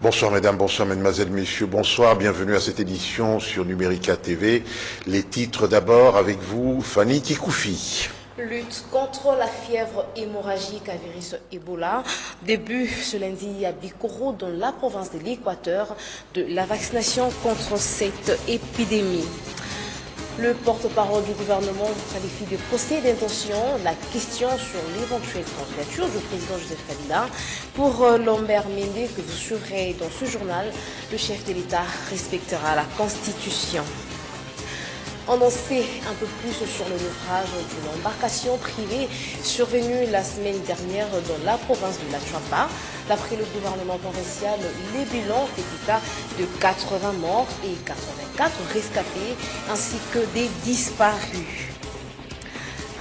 Bonsoir mesdames, bonsoir mesdemoiselles, messieurs, bonsoir, bienvenue à cette édition sur Numérica TV. Les titres d'abord avec vous, Fanny Tikoufi. Lutte contre la fièvre hémorragique à virus Ebola. Début ce lundi à Bikoro, dans la province de l'Équateur, de la vaccination contre cette épidémie. Le porte-parole du gouvernement qualifie de procès d'intention la question sur l'éventuelle candidature du président Joseph Kabila. Pour Lambert Mende, que vous suivrez dans ce journal, le chef de l'État respectera la Constitution. On en sait un peu plus sur le naufrage d'une embarcation privée survenue la semaine dernière dans la province de la Chuapa. D'après le gouvernement provincial, les bilans fait état de 80 morts et 84 rescapés ainsi que des disparus.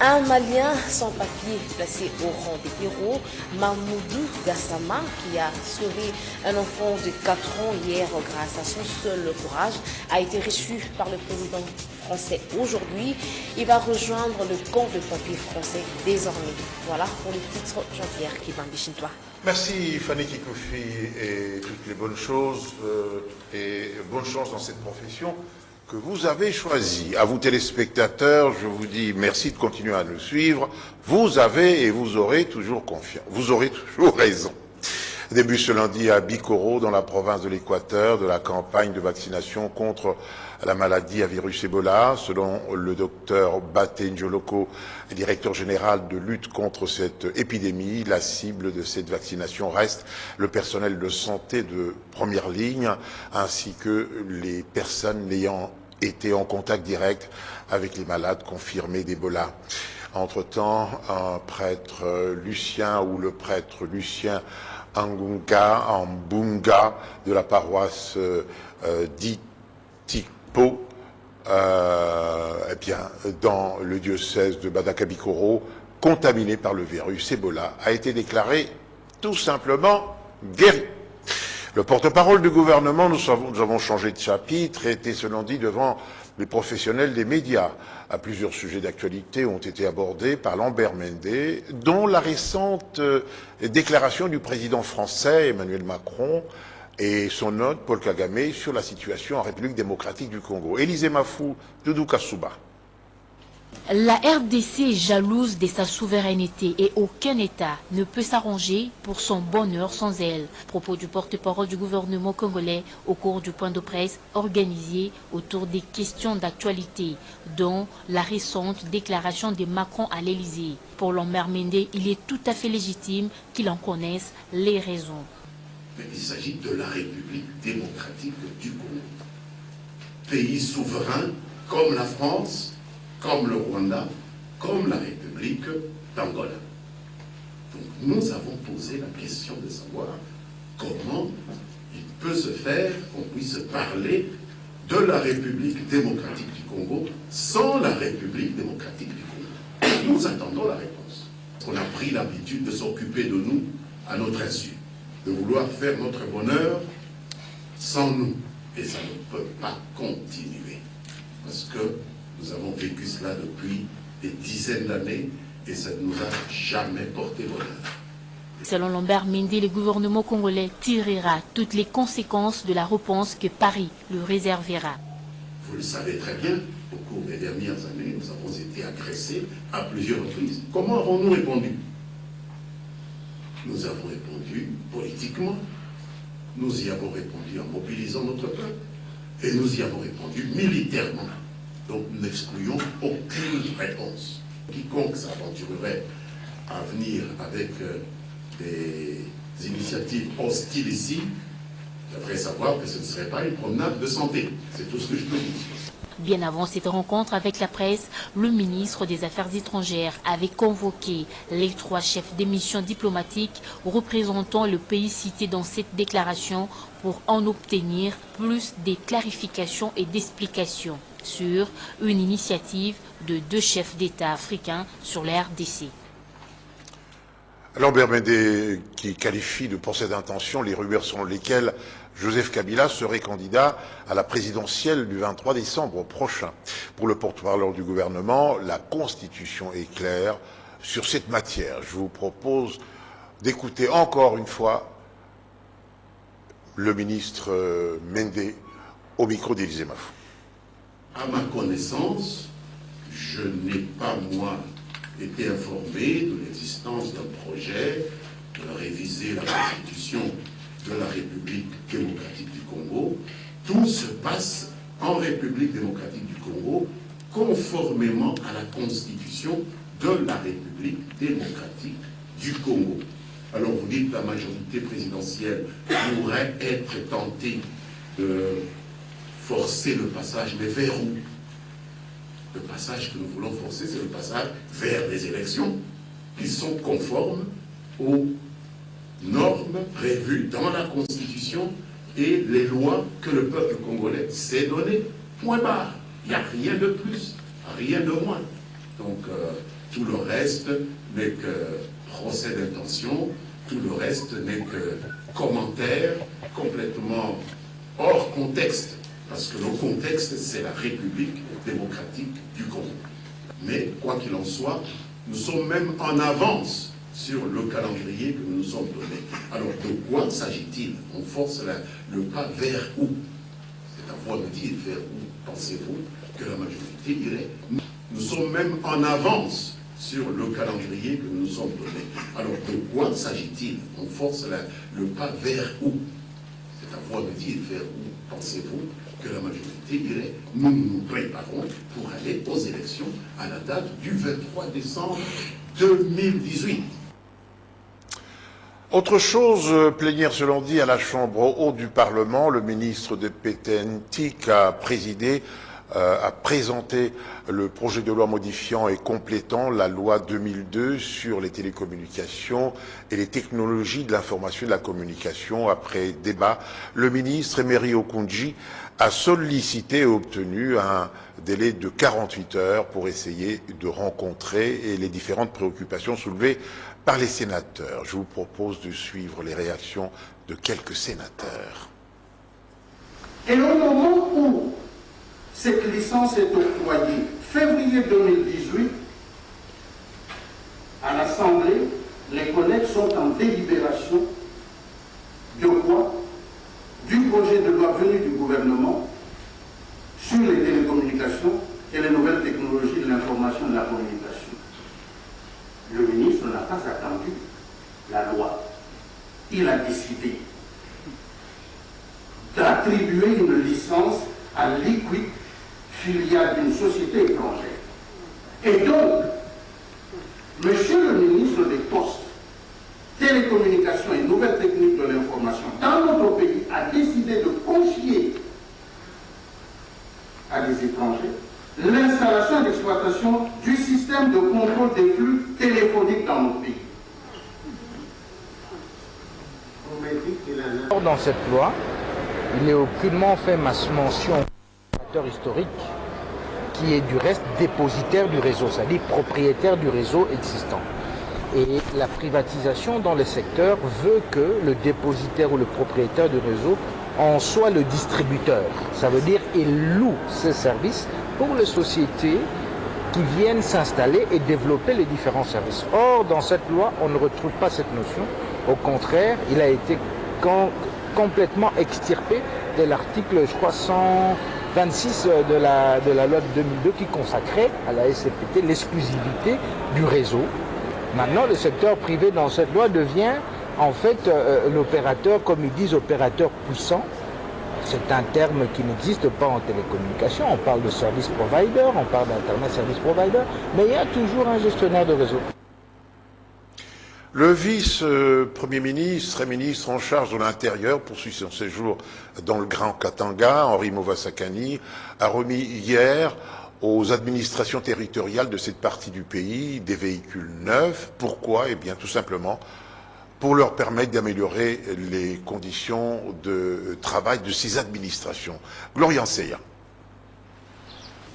Un Malien sans papier placé au rang des héros, Mahmoudou Gassama, qui a sauvé un enfant de 4 ans hier grâce à son seul courage, a été reçu par le président français aujourd'hui. Il va rejoindre le camp de pompiers français désormais. Voilà pour le titre, Jean-Pierre Kibambi-Chintois. Merci Fanny Tikoufi et toutes les bonnes choses et bonne chance dans cette profession que vous avez choisie. À vous téléspectateurs, je vous dis merci de continuer à nous suivre. Vous avez et vous aurez toujours confiance. Vous aurez toujours raison. Début ce lundi à Bikoro, dans la province de l'Équateur, de la campagne de vaccination contre la maladie à virus Ebola. Selon le docteur Bate Njoloko, directeur général de lutte contre cette épidémie, la cible de cette vaccination reste le personnel de santé de première ligne, ainsi que les personnes ayant été en contact direct avec les malades confirmés d'Ebola. Entre-temps, un prêtre Lucien ou le prêtre Lucien Ambunga de la paroisse d'Itipo, dans le diocèse de Badaka-Bikoro, contaminé par le virus Ebola, a été déclaré tout simplement guéri. Le porte-parole du gouvernement, nous avons changé de chapitre, était ce lundi devant les professionnels des médias. À plusieurs sujets d'actualité ont été abordés par Lambert Mende, dont la récente déclaration du président français Emmanuel Macron et son hôte Paul Kagame sur la situation en République démocratique du Congo. Élisée Mafou, Doudou Kasuba. La RDC est jalouse de sa souveraineté et aucun État ne peut s'arranger pour son bonheur sans elle. Propos du porte-parole du gouvernement congolais au cours du point de presse organisé autour des questions d'actualité, dont la récente déclaration de Macron à l'Élysée. Pour Lambert Mende, il est tout à fait légitime qu'il en connaisse les raisons. Il s'agit de la République démocratique du Congo. Pays souverain comme la France, comme le Rwanda, comme la République d'Angola. Donc nous avons posé la question de savoir comment il peut se faire qu'on puisse parler de la République démocratique du Congo sans la République démocratique du Congo. Nous attendons la réponse. On a pris l'habitude de s'occuper de nous à notre insu, de vouloir faire notre bonheur sans nous. Et ça ne peut pas continuer. Parce que nous avons vécu cela depuis des dizaines d'années et ça ne nous a jamais porté bonheur. Selon Lambert Mende, le gouvernement congolais tirera toutes les conséquences de la réponse que Paris lui réservera. Vous le savez très bien, au cours des dernières années, nous avons été agressés à plusieurs reprises. Comment avons-nous répondu? Nous avons répondu politiquement, nous y avons répondu en mobilisant notre peuple et nous y avons répondu militairement. Donc nous n'excluons aucune réponse. Quiconque s'aventurerait à venir avec des initiatives hostiles ici devrait savoir que ce ne serait pas une promenade de santé. C'est tout ce que je peux dire. Bien avant cette rencontre avec la presse, le ministre des Affaires étrangères avait convoqué les 3 chefs des missions diplomatiques représentant le pays cité dans cette déclaration pour en obtenir plus de clarifications et d'explications sur une initiative de 2 chefs d'État africains sur la RDC. Lambert Mende qui qualifie de procès d'intention les rumeurs selon lesquelles Joseph Kabila serait candidat à la présidentielle du 23 décembre prochain. Pour le porte-parole du gouvernement, la Constitution est claire sur cette matière. Je vous propose d'écouter encore une fois Le ministre Mende, au micro d'Élysée Mafou. À ma connaissance, je n'ai pas, moi, été informé de l'existence d'un projet de réviser la Constitution de la République démocratique du Congo. Tout se passe en République démocratique du Congo, conformément à la Constitution de la République démocratique du Congo. Alors vous dites que la majorité présidentielle pourrait être tentée de forcer le passage, mais vers où? Le passage que nous voulons forcer, c'est le passage vers des élections qui sont conformes aux normes prévues dans la Constitution et les lois que le peuple congolais s'est donné. Point barre. Il n'y a rien de plus, rien de moins. Donc tout le reste n'est que procès d'intention, tout le reste n'est que commentaire complètement hors contexte. Parce que le contexte, c'est la République démocratique du Congo. Mais, quoi qu'il en soit, nous sommes même en avance sur le calendrier que nous nous sommes donné. Alors, de quoi s'agit-il? On force le pas vers où? C'est à vous de dire vers où pensez-vous que la majorité irait? Nous sommes même en avance sur le calendrier que nous nous sommes donné. Alors, de quoi s'agit-il? On force le pas vers où? C'est à vous de dire vers où pensez-vous que la majorité irait. Nous nous préparons pour aller aux élections à la date du 23 décembre 2018. Autre chose, plénière selon dit à la Chambre haute du Parlement, le ministre de PTNTIC a présenté le projet de loi modifiant et complétant la loi 2002 sur les télécommunications et les technologies de l'information et de la communication. Après débat, le ministre Emery Okunji a sollicité et obtenu un délai de 48 heures pour essayer de rencontrer les différentes préoccupations soulevées par les sénateurs. Je vous propose de suivre les réactions de quelques sénateurs. Et au moment où cette licence est octroyée, février 2018, à l'Assemblée, les collègues sont en délibération de quoi? Du projet de loi venu du gouvernement sur les télécommunications et les nouvelles technologies de l'information et de la communication. Le ministre n'a pas attendu la loi. Il a décidé d'attribuer une licence à Liquid, filiale d'une société étrangère. Et donc, monsieur le ministre des Postes, télécommunications et nouvelles techniques de l'information dans notre pays a décidé de confier à des étrangers l'installation et l'exploitation du système de contrôle des flux téléphoniques dans notre pays. Dans cette loi, il n'est aucunement fait mention d'opérateur historique qui est du reste dépositaire du réseau, c'est-à-dire propriétaire du réseau existant. Et la privatisation dans le secteur veut que le dépositaire ou le propriétaire du réseau en soit le distributeur. Ça veut dire qu'il loue ses services pour les sociétés qui viennent s'installer et développer les différents services. Or, dans cette loi, on ne retrouve pas cette notion. Au contraire, il a été complètement extirpé de l'article, je crois, 126 de la loi de 2002 qui consacrait à la SCPT l'exclusivité du réseau. Maintenant, le secteur privé dans cette loi devient en fait l'opérateur, comme ils disent, opérateur puissant. C'est un terme qui n'existe pas en télécommunication. On parle de service provider, on parle d'internet service provider, mais il y a toujours un gestionnaire de réseau. Le vice-premier ministre et ministre en charge de l'Intérieur poursuit son séjour dans le Grand Katanga. Henri Movasakani a remis hier aux administrations territoriales de cette partie du pays des véhicules neufs. Pourquoi? Eh bien, tout simplement pour leur permettre d'améliorer les conditions de travail de ces administrations. Glorian Seya.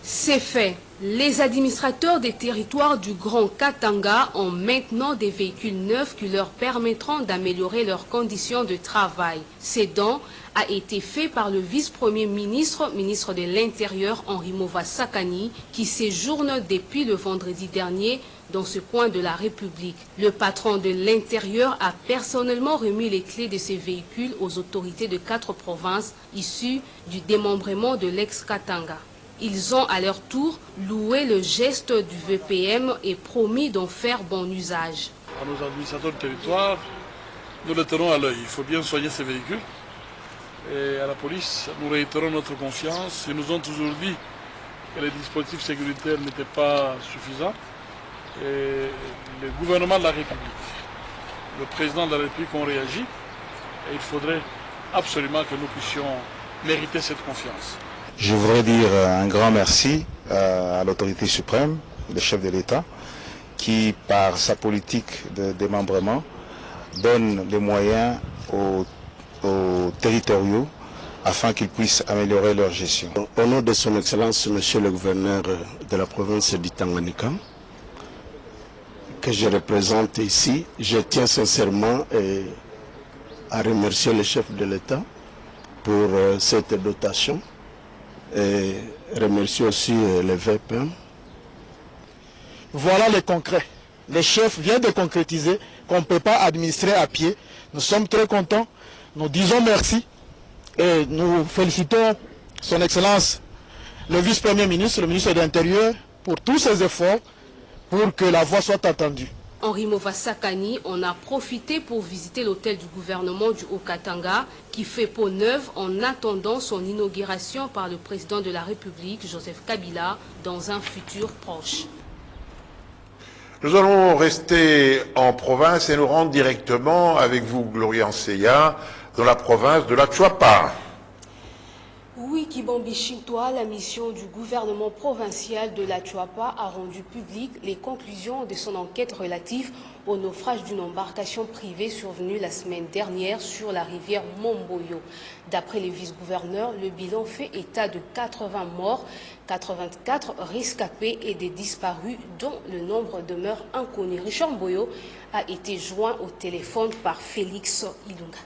C'est fait. Les administrateurs des territoires du Grand Katanga ont maintenant des véhicules neufs qui leur permettront d'améliorer leurs conditions de travail. Ce don a été fait par le vice-premier ministre, ministre de l'Intérieur Henri Mova Sakani, qui séjourne depuis le vendredi dernier dans ce coin de la République. Le patron de l'Intérieur a personnellement remis les clés de ces véhicules aux autorités de 4 provinces issues du démembrement de l'ex-Katanga. Ils ont à leur tour loué le geste du VPM et promis d'en faire bon usage. À nos administrateurs du territoire, nous les tenons à l'œil. Il faut bien soigner ces véhicules. Et à la police, nous réitérons notre confiance. Ils nous ont toujours dit que les dispositifs sécuritaires n'étaient pas suffisants. Et le gouvernement de la République, le président de la République ont réagi. Et il faudrait absolument que nous puissions mériter cette confiance. Je voudrais dire un grand merci à l'autorité suprême, le chef de l'État, qui, par sa politique de démembrement, donne les moyens aux territoriaux afin qu'ils puissent améliorer leur gestion. Au nom de son Excellence, Monsieur le gouverneur de la province du Tanganyika, que je représente ici, je tiens sincèrement à remercier le chef de l'État pour cette dotation. Et remercier aussi les VPM. Voilà le concret. Le chef vient de concrétiser qu'on ne peut pas administrer à pied. Nous sommes très contents. Nous disons merci et nous félicitons son Excellence, le vice-premier ministre, le ministre de l'Intérieur, pour tous ses efforts pour que la voix soit entendue. Henri Mova Sakani en a profité pour visiter l'hôtel du gouvernement du Haut-Katanga qui fait peau neuve en attendant son inauguration par le président de la République, Joseph Kabila, dans un futur proche. Nous allons rester en province et nous rendre directement avec vous, Gloria Anseya, dans la province de la Chuapa. Oui, Kibambi Chintoa, la mission du gouvernement provincial de la Chuapa a rendu public les conclusions de son enquête relative au naufrage d'une embarcation privée survenue la semaine dernière sur la rivière Momboyo. D'après le vice-gouverneur, le bilan fait état de 80 morts, 84 rescapés et des disparus dont le nombre demeure inconnu. Richard Mboyo a été joint au téléphone par Félix Ilunga.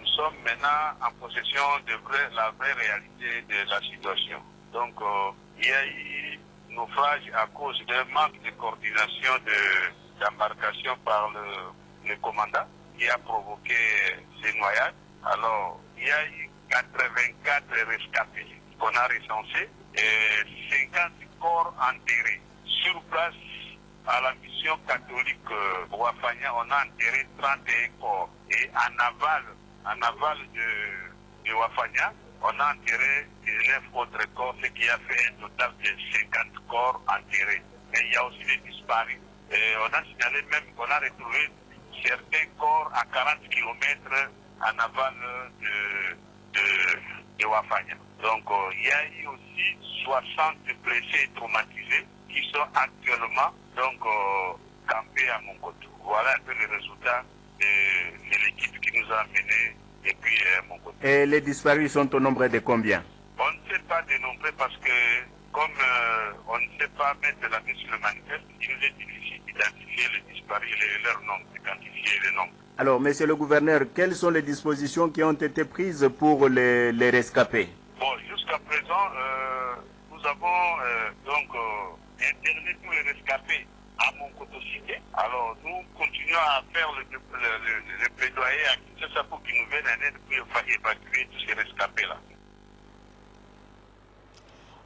Nous sommes maintenant en possession de la vraie réalité de la situation. Donc, il y a eu naufrage à cause d'un manque de coordination d'embarcation par le commandant qui a provoqué ces noyades. Alors, il y a eu 84 rescapés qu'on a recensés et 50 corps enterrés. Sur place, à la mission catholique Ouafania, on a enterré 31 corps. Et en aval de Ouafania, on a enterré 19 autres corps, ce qui a fait un total de 50 corps enterrés. Mais il y a aussi des disparus. Et on a signalé même qu'on a retrouvé certains corps à 40 km en aval de Ouafania. Donc il y a eu aussi 60 blessés et traumatisés qui sont actuellement campés à Monkoto. Voilà un peu le résultat de l'équipe qui nous a menés depuis Monkoto. Et les disparus sont au nombre de combien? On ne sait pas dénombrer parce que comme on ne sait pas mettre la main sur le manifeste, il nous est difficile d'identifier les disparus et leur nom, de quantifier les noms. Alors, monsieur le gouverneur, quelles sont les dispositions qui ont été prises pour les rescapés? Bon, jusqu'à présent, nous avons interné tous les rescapés à Monkoto-Cité. Alors, nous continuons à faire le plaidoyer à Kinshasa pour qu'ils nous viennent en aide pour évacuer tous ces rescapés-là.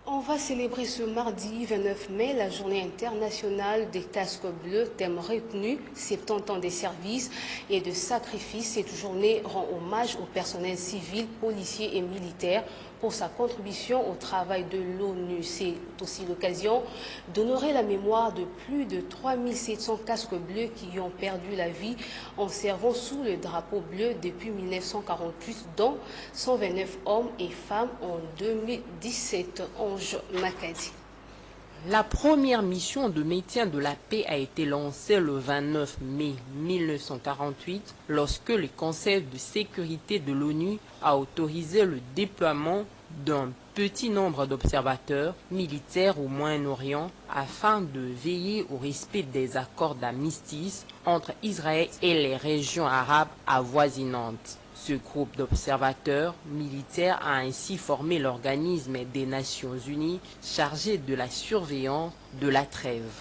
On va célébrer ce mardi 29 mai la journée internationale des casques bleus, thème retenu, 70 ans de services et de sacrifices. Cette journée rend hommage au personnel civil, policiers et militaires pour sa contribution au travail de l'ONU. C'est aussi l'occasion d'honorer la mémoire de plus de 3700 casques bleus qui ont perdu la vie en servant sous le drapeau bleu depuis 1948, dont 129 hommes et femmes en 2017. Ange Makadi. La première mission de maintien de la paix a été lancée le 29 mai 1948 lorsque le Conseil de sécurité de l'ONU a autorisé le déploiement d'un petit nombre d'observateurs militaires au Moyen-Orient afin de veiller au respect des accords d'armistice entre Israël et les régions arabes avoisinantes. Ce groupe d'observateurs militaires a ainsi formé l'organisme des Nations Unies chargé de la surveillance de la trêve.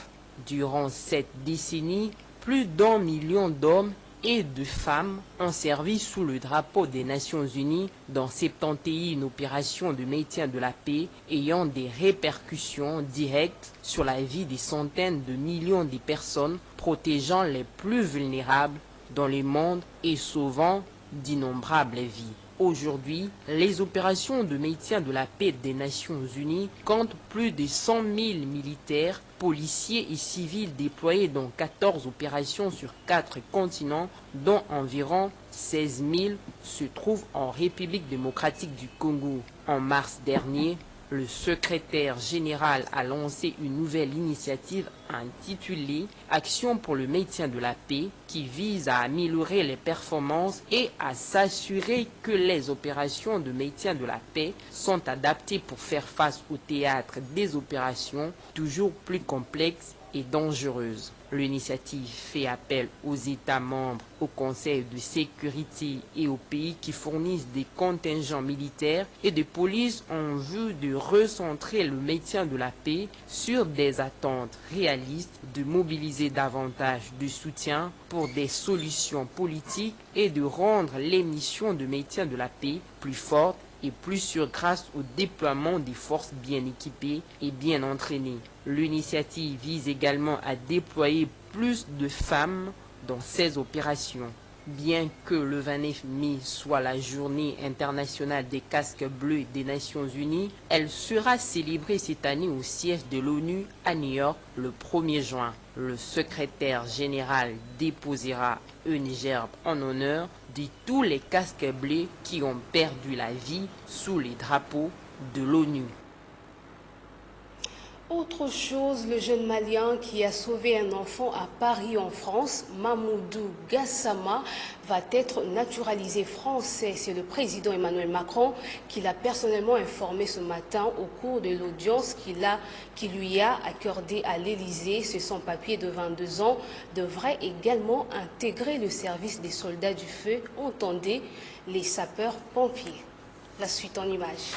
Durant cette décennie, plus d'1 million d'hommes et de femmes ont servi sous le drapeau des Nations Unies dans 71 opérations de maintien de la paix ayant des répercussions directes sur la vie des centaines de millions de personnes, protégeant les plus vulnérables dans le monde et sauvant d'innombrables vies. Aujourd'hui, les opérations de maintien de la paix des Nations Unies comptent plus de 100 000 militaires, policiers et civils déployés dans 14 opérations sur 4 continents, dont environ 16 000 se trouvent en République démocratique du Congo. En mars dernier, le secrétaire général a lancé une nouvelle initiative intitulée « Action pour le maintien de la paix » qui vise à améliorer les performances et à s'assurer que les opérations de maintien de la paix sont adaptées pour faire face au théâtre des opérations toujours plus complexes et dangereuses. L'initiative fait appel aux États membres, au Conseil de sécurité et aux pays qui fournissent des contingents militaires et de police en vue de recentrer le maintien de la paix sur des attentes réalistes, de mobiliser davantage de soutien pour des solutions politiques et de rendre les missions de maintien de la paix plus fortes et plus sûres grâce au déploiement des forces bien équipées et bien entraînées. L'initiative vise également à déployer plus de femmes dans ces opérations. Bien que le 29 mai soit la journée internationale des casques bleus des Nations Unies, elle sera célébrée cette année au siège de l'ONU à New York le 1er juin. Le secrétaire général déposera une gerbe en honneur de tous les casques bleus qui ont perdu la vie sous les drapeaux de l'ONU. Autre chose, le jeune Malien qui a sauvé un enfant à Paris en France, Mamoudou Gassama, va être naturalisé français. C'est le président Emmanuel Macron qui l'a personnellement informé ce matin au cours de l'audience qui lui a accordée à l'Élysée. Ce sans-papier de 22 ans devrait également intégrer le service des soldats du feu, entendez les sapeurs-pompiers. La suite en images.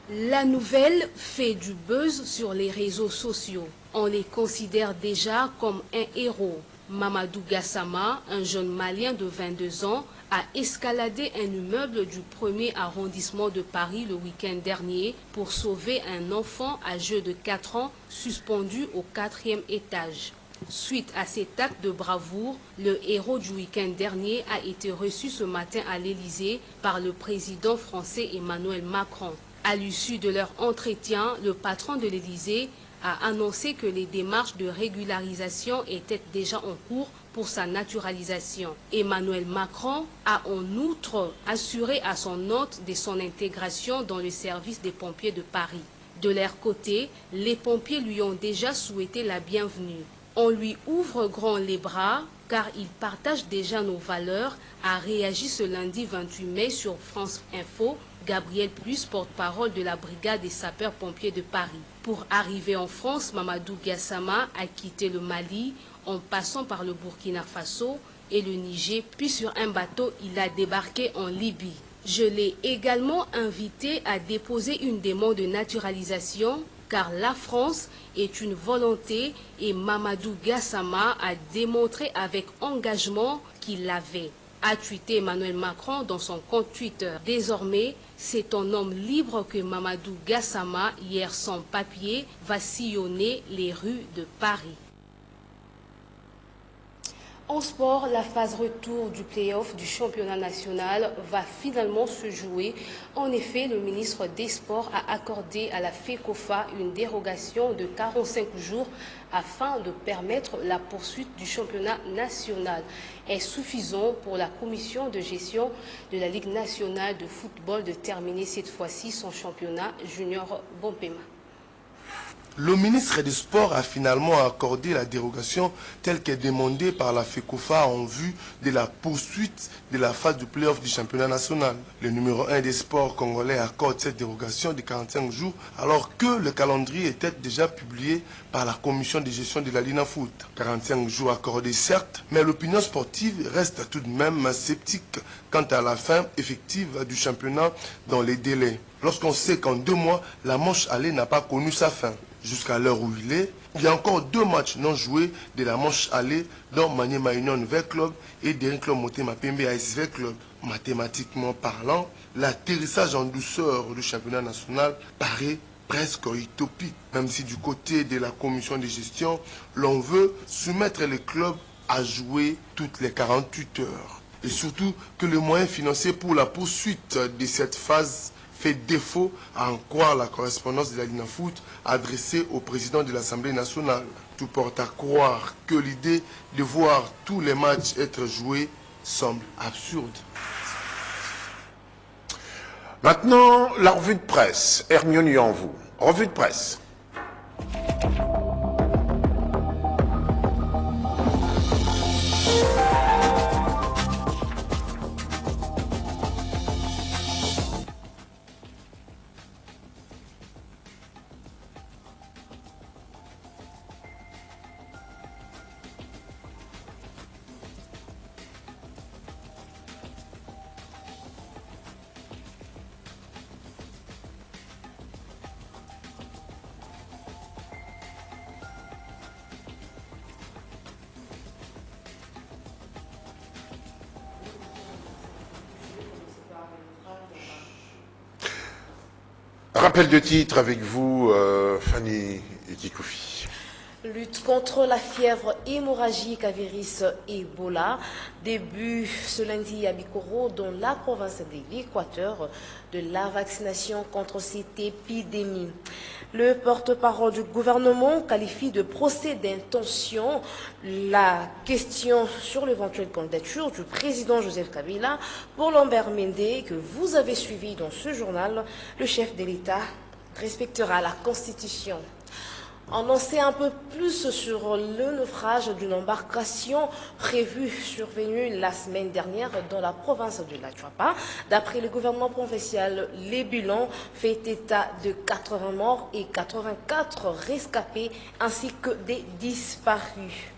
La nouvelle fait du buzz sur les réseaux sociaux. On les considère déjà comme un héros. Mamadou Gassama, un jeune Malien de 22 ans, a escaladé un immeuble du 1er arrondissement de Paris le week-end dernier pour sauver un enfant âgé de 4 ans suspendu au 4e étage. Suite à cet acte de bravoure, le héros du week-end dernier a été reçu ce matin à l'Élysée par le président français Emmanuel Macron. À l'issue de leur entretien, le patron de l'Élysée a annoncé que les démarches de régularisation étaient déjà en cours pour sa naturalisation. Emmanuel Macron a en outre assuré à son hôte de son intégration dans le service des pompiers de Paris. De leur côté, les pompiers lui ont déjà souhaité la bienvenue. On lui ouvre grand les bras car il partage déjà nos valeurs, a réagi ce lundi 28 mai sur France Info Gabriel Plus, porte-parole de la brigade des sapeurs-pompiers de Paris. Pour arriver en France, Mamadou Gassama a quitté le Mali en passant par le Burkina Faso et le Niger, puis sur un bateau, il a débarqué en Libye. Je l'ai également invité à déposer une demande de naturalisation car la France est une volonté et Mamadou Gassama a démontré avec engagement qu'il l'avait. A tweeté Emmanuel Macron dans son compte Twitter. Désormais, c'est un homme libre que Mamadou Gassama, hier sans papier, va sillonner les rues de Paris. En sport, la phase retour du play-off du championnat national va finalement se jouer. En effet, le ministre des Sports a accordé à la FECOFA une dérogation de 45 jours afin de permettre la poursuite du championnat national. Est suffisant pour la commission de gestion de la Ligue nationale de football de terminer cette fois-ci son championnat junior Bompema. Le ministre des Sports a finalement accordé la dérogation telle qu'est demandée par la FECOFA en vue de la poursuite de la phase du play-off du championnat national. Le numéro 1 des sports congolais accorde cette dérogation de 45 jours alors que le calendrier était déjà publié par la commission de gestion de la Linafoot. 45 jours accordés certes, mais l'opinion sportive reste tout de même sceptique quant à la fin effective du championnat dans les délais. Lorsqu'on sait qu'en 2 mois, la manche allée n'a pas connu sa fin. Jusqu'à l'heure où il y a encore 2 matchs non joués de la manche allée, dont Maniema Union V Club et Derrick Club Motema Pembe ASV Club. Mathématiquement parlant, l'atterrissage en douceur du championnat national paraît presque utopique, même si du côté de la commission de gestion, l'on veut soumettre les clubs à jouer toutes les 48 heures. Et surtout que le moyen financier pour la poursuite de cette phase fait défaut à en croire la correspondance de la Linafoot adressée au président de l'Assemblée nationale. Tout porte à croire que l'idée de voir tous les matchs être joués semble absurde. Maintenant, la revue de presse. Hermione en vous. Revue de presse. Rappel de titre avec vous, Fanny Kikoufi. Lutte contre la fièvre hémorragique à virus Ebola. Début ce lundi à Bikoro, dans la province de l'Équateur, de la vaccination contre cette épidémie. Le porte-parole du gouvernement qualifie de procès d'intention la question sur l'éventuelle candidature du président Joseph Kabila pour Lambert Mende, que vous avez suivi dans ce journal. Le chef de l'État respectera la Constitution. On en sait un peu plus sur le naufrage d'une embarcation prévue survenue la semaine dernière dans la province de la Chuapa. D'après le gouvernement provincial, les bilans fait état de 80 morts et 84 rescapés ainsi que des disparus.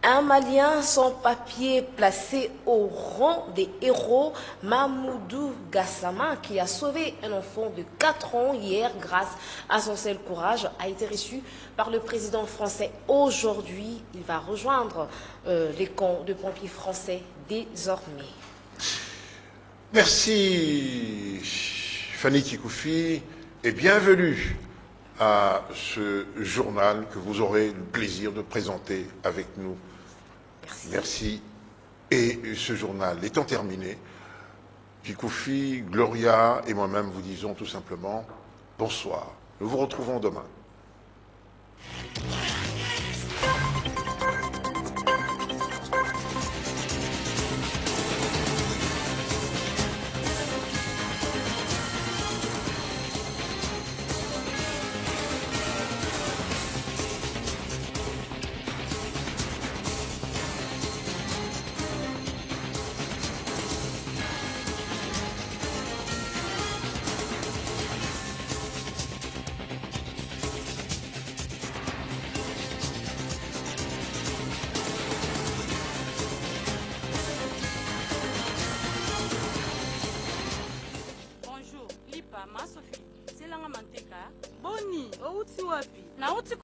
Un Malien sans papier placé au rang des héros, Mamoudou Gassama, qui a sauvé un enfant de 4 ans hier grâce à son seul courage, a été reçu par le président français aujourd'hui. Il va rejoindre les camps de pompiers français désormais. Merci Fanny Kikoufi et bienvenue à ce journal que vous aurez le plaisir de présenter avec nous. Merci. Et ce journal étant terminé, Kikoufi, Gloria et moi-même vous disons tout simplement bonsoir. Nous vous retrouvons demain.